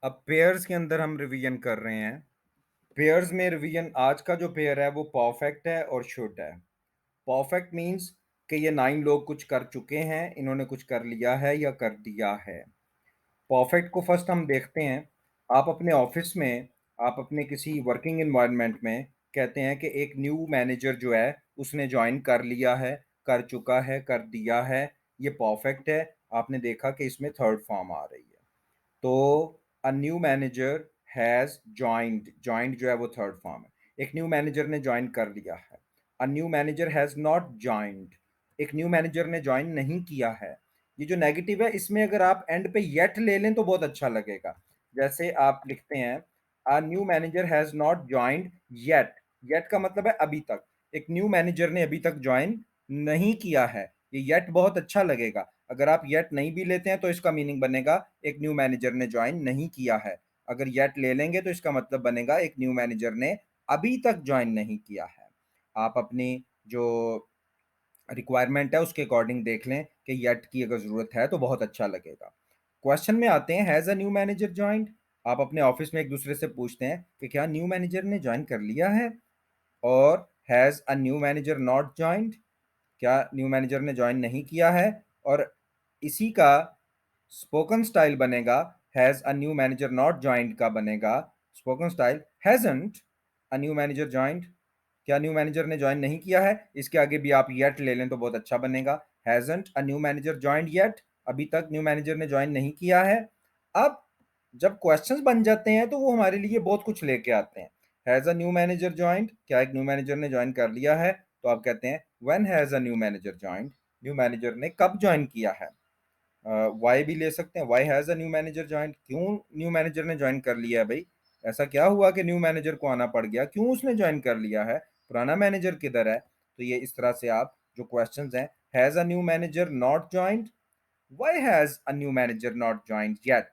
अब पेयर्स के अंदर हम रिवीजन कर रहे हैं। पेयर्स में रिवीजन आज का जो पेयर है वो परफेक्ट है और शुड है। परफेक्ट मींस कि ये 9 लोग कुछ कर चुके हैं, इन्होंने कुछ कर लिया है या कर दिया है। परफेक्ट को फर्स्ट हम देखते हैं। आप अपने ऑफिस में, आप अपने किसी वर्किंग एनवायरनमेंट में कहते हैं कि एक न्यू मैनेजर जो है उसने ज्वाइन कर लिया है, कर चुका है, कर दिया है। ये परफेक्ट है। आपने देखा कि इसमें थर्ड फॉर्म आ रही है। तो अ new manager has joined, joined जो है वो थर्ड फॉर्म है। एक न्यू मैनेजर ने ज्वाइन कर लिया है। अ new manager has not joined, एक न्यू मैनेजर ने ज्वाइन नहीं किया है। ये जो नेगेटिव है इसमें अगर आप एंड पे येट ले लें तो बहुत अच्छा लगेगा। जैसे आप लिखते हैं अ new manager has not joined yet. Yet का मतलब है अभी तक। एक न्यू मैनेजर ने अभी तक ज्वाइन नहीं किया है। ये येट बहुत अच्छा लगेगा। अगर आप येट नहीं भी लेते हैं तो इसका मीनिंग बनेगा एक न्यू मैनेजर ने ज्वाइन नहीं किया है। अगर येट ले लेंगे तो इसका मतलब बनेगा एक न्यू मैनेजर ने अभी तक ज्वाइन नहीं किया है। आप अपनी जो रिक्वायरमेंट है उसके अकॉर्डिंग देख लें कि येट की अगर ज़रूरत है तो बहुत अच्छा लगेगा। क्वेश्चन में आते हैं, has a new manager joined. आप अपने ऑफिस में एक दूसरे से पूछते हैं कि क्या न्यू मैनेजर ने ज्वाइन कर लिया है। और has a new manager not joined, क्या न्यू मैनेजर ने ज्वाइन नहीं किया है। और इसी का स्पोकन स्टाइल बनेगा, has a new manager not joined का बनेगा spoken style, hasn't a new manager joined. क्या न्यू मैनेजर ने ज्वाइन नहीं किया है। इसके आगे भी आप येट ले लें तो बहुत अच्छा बनेगा। Hasn't a new manager joined yet, अभी तक न्यू मैनेजर ने ज्वाइन नहीं किया है। अब जब क्वेश्चंस बन जाते हैं तो वो हमारे लिए बहुत कुछ लेके आते हैं। Has a new manager joined, क्या एक न्यू मैनेजर ने ज्वाइन कर लिया है। तो आप कहते हैं when has a new manager joined, new manager ने कब ज्वाइन किया है। वाई भी ले सकते हैं, why has a new manager join, क्यों न्यू मैनेजर ने ज्वाइन कर लिया है भाई। ऐसा क्या हुआ कि न्यू मैनेजर को आना पड़ गया, क्यों उसने ज्वाइन कर लिया है, पुराना मैनेजर किधर है। तो ये इस तरह से आप जो क्वेश्चंस हैं, has a new manager not joined, why has a new manager not joined yet,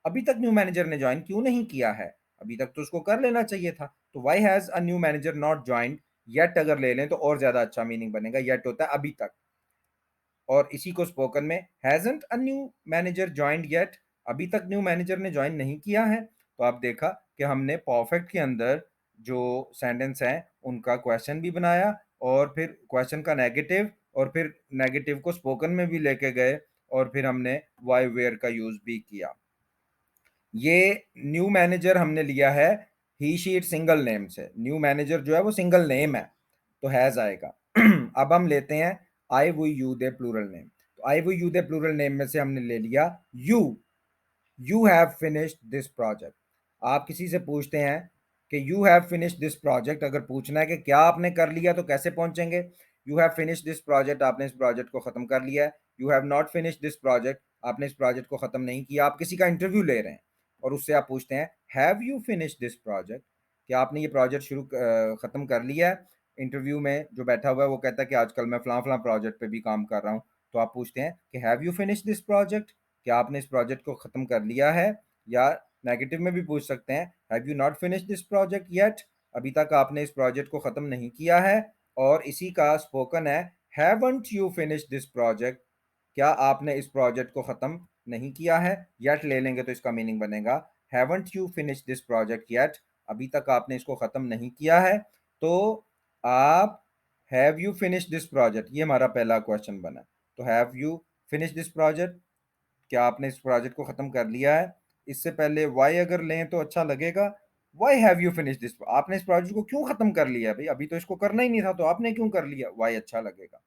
अभी तक न्यू मैनेजर ने ज्वाइन क्यों नहीं किया है, अभी तक तो उसको कर लेना चाहिए था। तो why has a new manager not joined yet अगर ले लें तो और ज़्यादा अच्छा मीनिंग बनेगा। येट होता है अभी तक। और इसी को स्पोकन में हैजंट अ न्यू मैनेजर ज्वाइंड येट, अभी तक न्यू मैनेजर ने ज्वाइन नहीं किया है। तो आप देखा कि हमने परफेक्ट के अंदर जो सेंटेंस है उनका क्वेश्चन भी बनाया और फिर क्वेश्चन का नेगेटिव, और फिर नेगेटिव को स्पोकन में भी लेके गए, और फिर हमने वाई वेयर का यूज भी किया। ये न्यू मैनेजर हमने लिया है ही शीट सिंगल नेम से। न्यू मैनेजर जो है वो सिंगल नेम है तो हैज आएगा। अब हम लेते हैं आई वो यू दे प्लूरल नेम। तो आई वो यू दे प्लूरल नेम में से हमने ले लिया you. You have finished this project. आप किसी से पूछते हैं कि you have finished this project, अगर पूछना है कि क्या आपने कर लिया तो कैसे पहुंचेंगे। You have finished this project, आपने इस प्रोजेक्ट को खत्म कर लिया है। You have not finished this project, आपने इस प्रोजेक्ट को खत्म नहीं किया। आप किसी का इंटरव्यू ले रहे हैं और उससे आप पूछते हैं have you finished this project, क्या आपने ये प्रोजेक्ट खत्म कर लिया है। इंटरव्यू में जो बैठा हुआ है वो कहता है कि आजकल मैं फलां फलां प्रोजेक्ट पे भी काम कर रहा हूँ। तो आप पूछते हैं कि have you finished this project, क्या आपने इस प्रोजेक्ट को ख़त्म कर लिया है। या नेगेटिव में भी पूछ सकते हैं have you not finish this project yet, अभी तक आपने इस प्रोजेक्ट को ख़त्म नहीं किया है। और इसी का स्पोकन है haven't you finish this project, क्या आपने इस प्रोजेक्ट को ख़त्म नहीं किया है। येट ले लेंगे तो इसका मीनिंग बनेगा haven't you finish this project yet, अभी तक आपने इसको ख़त्म नहीं किया है। तो आप have you finish this project, ये हमारा पहला क्वेश्चन बना। तो have you finish this project, क्या आपने इस प्रोजेक्ट को ख़त्म कर लिया है। इससे पहले वाई अगर लें तो अच्छा लगेगा। Why have you finish this, आपने इस प्रोजेक्ट को क्यों ख़त्म कर लिया भाई, अभी तो इसको करना ही नहीं था तो आपने क्यों कर लिया। वाई अच्छा लगेगा।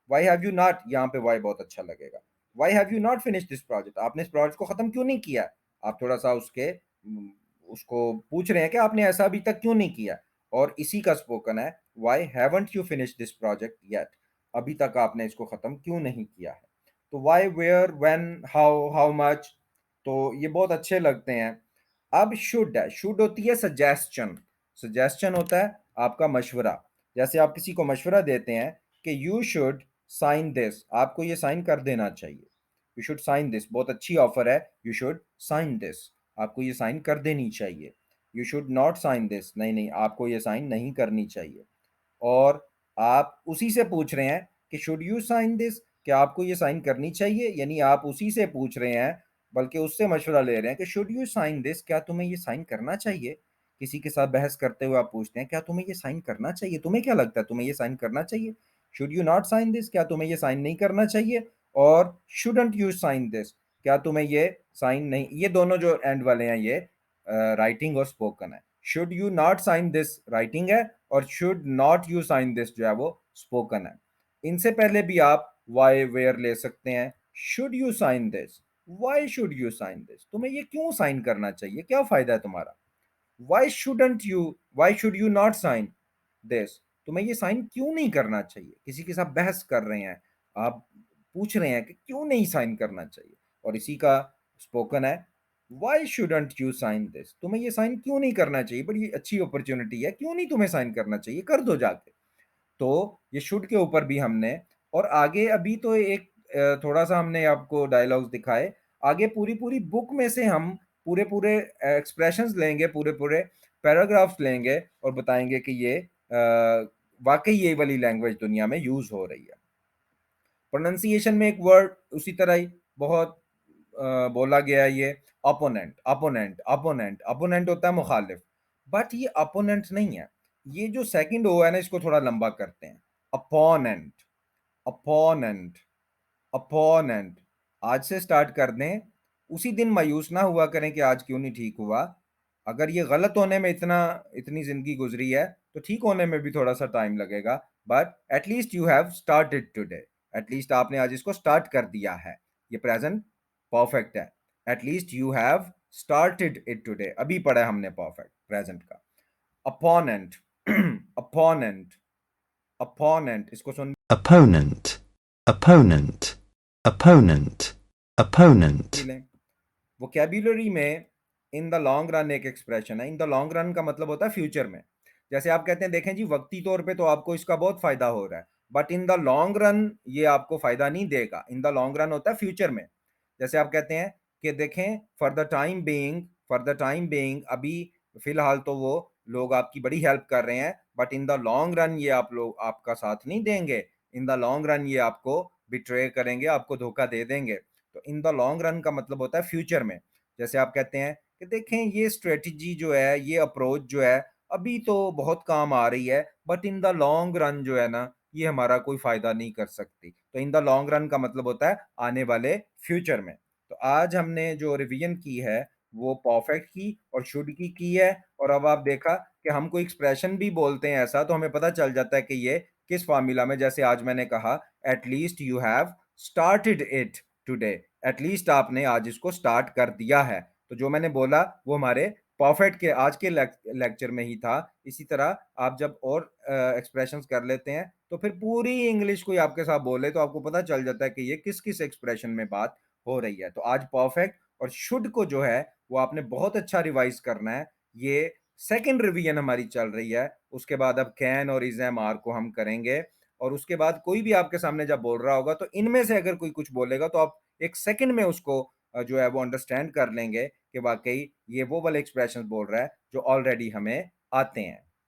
वाई हैव यू नॉट, यहाँ पे वाई बहुत अच्छा लगेगा। Why have you not finish this project, आपने इस प्रोजेक्ट को ख़त्म क्यों नहीं किया। आप थोड़ा सा उसको पूछ रहे हैं कि आपने ऐसा अभी तक क्यों नहीं किया। और इसी का स्पोकन है why haven't you finish this project yet, अभी तक आपने इसको ख़त्म क्यों नहीं किया है। तो why where when how how much, तो ये बहुत अच्छे लगते हैं। अब शुड है, शुड होती है सजेस्चन। सजेस्चन होता है आपका मशवरा। जैसे आप किसी को मशवरा देते हैं कि यू शुड साइन दिस, आपको ये साइन कर देना चाहिए। यू शुड साइन दिस, बहुत अच्छी ऑफर है, यू शुड साइन दिस, आपको ये साइन कर देनी चाहिए। You should not sign this, नहीं नहीं आपको ये साइन नहीं करनी चाहिए। और आप उसी से पूछ रहे हैं कि शुड यू साइन दिस, क्या आपको ये साइन करनी चाहिए, यानी आप उसी से पूछ रहे हैं बल्कि उससे मशवरा ले रहे हैं कि शुड यू साइन दिस, क्या तुम्हें ये साइन करना चाहिए? किसी के साथ बहस करते हुए आप पूछते हैं क्या तुम्हें ये साइन करना चाहिए? तुम्हें क्या लगता है तुम्हें ये साइन करना चाहिए? Should you not sign this, क्या तुम्हें ये साइन नहीं करना चाहिए? और शुडंट यू साइन दिस, क्या तुम्हें ये साइन नहीं, ये दोनों जो एंड वाले हैं ये राइटिंग और स्पोकन है। Should you not sign this writing है और should not you sign this जो है वो स्पोकन है। इनसे पहले भी आप वाई वेयर ले सकते हैं। Should you sign this, why should you sign this, तुम्हें ये क्यों साइन करना चाहिए, क्या फायदा है तुम्हारा? Why shouldn't you, why should you not sign this, तुम्हें ये साइन क्यों नहीं करना चाहिए? किसी के साथ बहस कर रहे हैं आप, पूछ रहे हैं कि क्यों नहीं साइन करना चाहिए। और इसी का स्पोकन है, why shouldn't you sign this, तुम्हें ये साइन क्यों नहीं करना चाहिए, बड़ी अच्छी अपॉर्चुनिटी है, क्यों नहीं तुम्हें साइन करना चाहिए, कर दो जाके। तो ये शुड के ऊपर भी हमने, और आगे अभी तो एक थोड़ा सा हमने आपको डायलॉग्स दिखाए, आगे पूरी पूरी बुक में से हम पूरे पूरे एक्सप्रेशंस लेंगे, पूरे पूरे पैराग्राफ्स लेंगे और बताएंगे कि ये वाकई ये वाली लैंग्वेज दुनिया में यूज हो रही है। प्रोनाउंसिएशन में एक वर्ड उसी तरह ही बहुत बोला गया है, ये अपोनेंट, अपोनेंट, अपोनेंट, अपोनेंट होता है मुखालिफ, बट ये अपोनेंट नहीं है। ये जो सेकंड ओ है ना, इसको थोड़ा लंबा करते हैं, अपोनेंट, अपोनेंट, अपोनेंट। आज से स्टार्ट कर दें, उसी दिन मायूस ना हुआ करें कि आज क्यों नहीं ठीक हुआ। अगर ये गलत होने में इतना इतनी जिंदगी गुजरी है तो ठीक होने में भी थोड़ा सा टाइम लगेगा, but at least you have started today, at least आपने आज इसको स्टार्ट कर दिया है। ये प्रेजेंट परफेक्ट है, at least you have started it today, अभी पढ़ा है हमने परफेक्ट प्रेजेंट का। अपोनेंट, अपोनेंट, अपोनेंट, इसको सुन, opponent, opponent, opponent, opponent, लें। वोकेब्युलरी में इन द लॉन्ग रन एक एक्सप्रेशन है। इन द लॉन्ग रन का मतलब होता है फ्यूचर में। जैसे आप कहते हैं देखें जी वक्ती तौर पे तो आपको इसका बहुत फायदा हो रहा है, but in the long run ये आपको फायदा नहीं देगा। इन द लॉन्ग रन होता है फ्यूचर में। जैसे आप कहते हैं कि देखें for the time being, for the time being, अभी फिलहाल तो वो लोग आपकी बड़ी हेल्प कर रहे हैं, but in the long run ये आप लोग आपका साथ नहीं देंगे। इन द लॉन्ग रन ये आपको बिट्रे करेंगे, आपको धोखा दे देंगे। तो इन द लॉन्ग रन का मतलब होता है फ्यूचर में। जैसे आप कहते हैं कि देखें ये स्ट्रेटजी जो है, ये अप्रोच जो है, अभी तो बहुत काम आ रही है, but in the long run जो है ना, ये हमारा कोई फायदा नहीं कर सकती। तो इन द लॉन्ग रन का मतलब होता है आने वाले फ्यूचर में। तो आज हमने जो रिवीजन की है वो परफेक्ट की और शुड की है। और अब आप देखा कि हम कोई एक्सप्रेशन भी बोलते हैं ऐसा तो हमें पता चल जाता है कि ये किस फॉर्मूला में। जैसे आज मैंने कहा at least you have started it today, at least आपने आज इसको स्टार्ट कर दिया है। तो जो मैंने बोला वो हमारे परफेक्ट के आज के लेक्चर में ही था। इसी तरह आप जब और एक्सप्रेशंस कर लेते हैं तो फिर पूरी इंग्लिश कोई आपके साथ बोले तो आपको पता चल जाता है कि ये किस किस एक्सप्रेशन में बात हो रही है। तो आज परफेक्ट और शुड को जो है वो आपने बहुत अच्छा रिवाइज करना है। ये सेकंड रिवीजन हमारी चल रही है। उसके बाद अब कैन और इज एम आर को हम करेंगे। और उसके बाद कोई भी आपके सामने जब बोल रहा होगा तो इनमें से अगर कोई कुछ बोलेगा तो आप एक सेकंड में उसको जो है वो अंडरस्टैंड कर लेंगे कि वाकई ये वो वाले एक्सप्रेशन बोल रहा है जो ऑलरेडी हमें आते हैं।